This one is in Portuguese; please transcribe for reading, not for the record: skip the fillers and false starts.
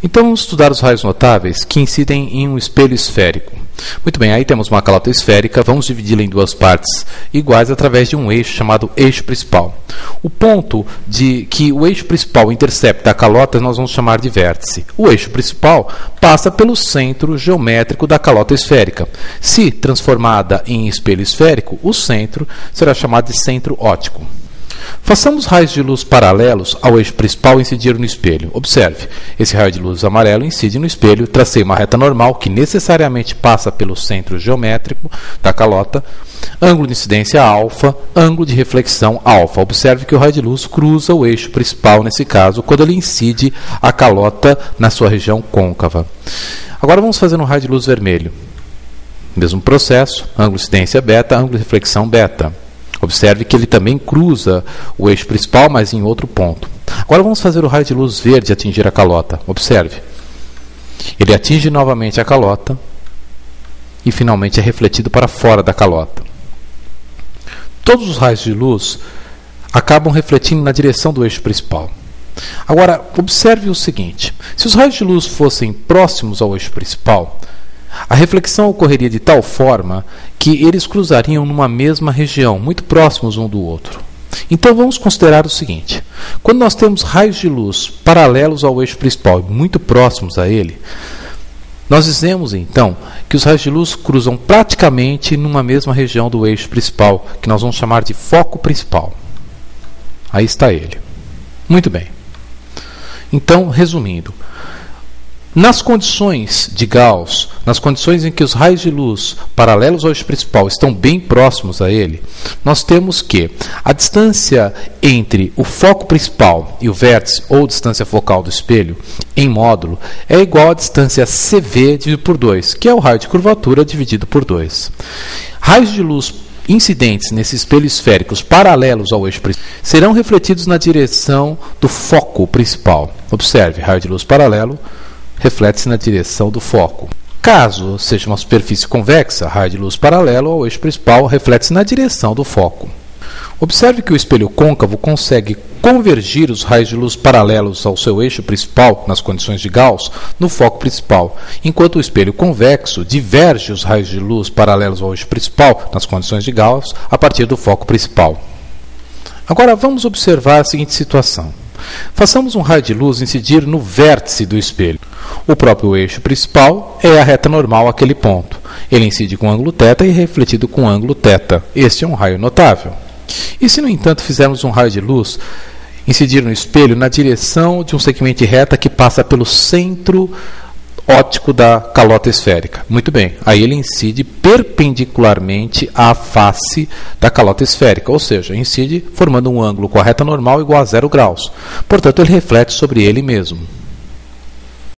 Então vamos estudar os raios notáveis que incidem em um espelho esférico. Muito bem, aí temos uma calota esférica, vamos dividi-la em duas partes iguais através de um eixo chamado eixo principal. O ponto de que o eixo principal intercepta a calota nós vamos chamar de vértice. O eixo principal passa pelo centro geométrico da calota esférica. Se transformada em espelho esférico, o centro será chamado de centro óptico. Façamos raios de luz paralelos ao eixo principal incidir no espelho. Observe, esse raio de luz amarelo incide no espelho, tracei uma reta normal que necessariamente passa pelo centro geométrico da calota, ângulo de incidência alfa, ângulo de reflexão alfa. Observe que o raio de luz cruza o eixo principal, nesse caso, quando ele incide a calota na sua região côncava. Agora vamos fazer um raio de luz vermelho. Mesmo processo, ângulo de incidência beta, ângulo de reflexão beta. Observe que ele também cruza o eixo principal, mas em outro ponto. Agora vamos fazer o raio de luz verde atingir a calota. Observe. Ele atinge novamente a calota e finalmente é refletido para fora da calota. Todos os raios de luz acabam refletindo na direção do eixo principal. Agora, observe o seguinte. Se os raios de luz fossem próximos ao eixo principal, a reflexão ocorreria de tal forma que eles cruzariam numa mesma região, muito próximos um do outro. Então vamos considerar o seguinte: quando nós temos raios de luz paralelos ao eixo principal e muito próximos a ele, nós dizemos então que os raios de luz cruzam praticamente numa mesma região do eixo principal, que nós vamos chamar de foco principal. Aí está ele. Muito bem. Então, resumindo, nas condições de Gauss, nas condições em que os raios de luz paralelos ao eixo principal estão bem próximos a ele, nós temos que a distância entre o foco principal e o vértice, ou distância focal do espelho, em módulo, é igual à distância CV dividido por 2, que é o raio de curvatura dividido por 2. Raios de luz incidentes nesses espelhos esféricos paralelos ao eixo principal serão refletidos na direção do foco principal. Observe, raio de luz paralelo reflete-se na direção do foco. Caso seja uma superfície convexa, raio de luz paralelo ao eixo principal reflete-se na direção do foco. Observe que o espelho côncavo consegue convergir os raios de luz paralelos ao seu eixo principal, nas condições de Gauss, no foco principal, enquanto o espelho convexo diverge os raios de luz paralelos ao eixo principal, nas condições de Gauss, a partir do foco principal. Agora vamos observar a seguinte situação. Façamos um raio de luz incidir no vértice do espelho. O próprio eixo principal é a reta normal àquele ponto. Ele incide com ângulo θ e é refletido com ângulo θ. Este é um raio notável. E se, no entanto, fizermos um raio de luz incidir no espelho na direção de um segmento de reta que passa pelo centro óptico da calota esférica? Muito bem, aí ele incide perpendicularmente à face da calota esférica, ou seja, incide formando um ângulo com a reta normal igual a 0 graus. Portanto, ele reflete sobre ele mesmo.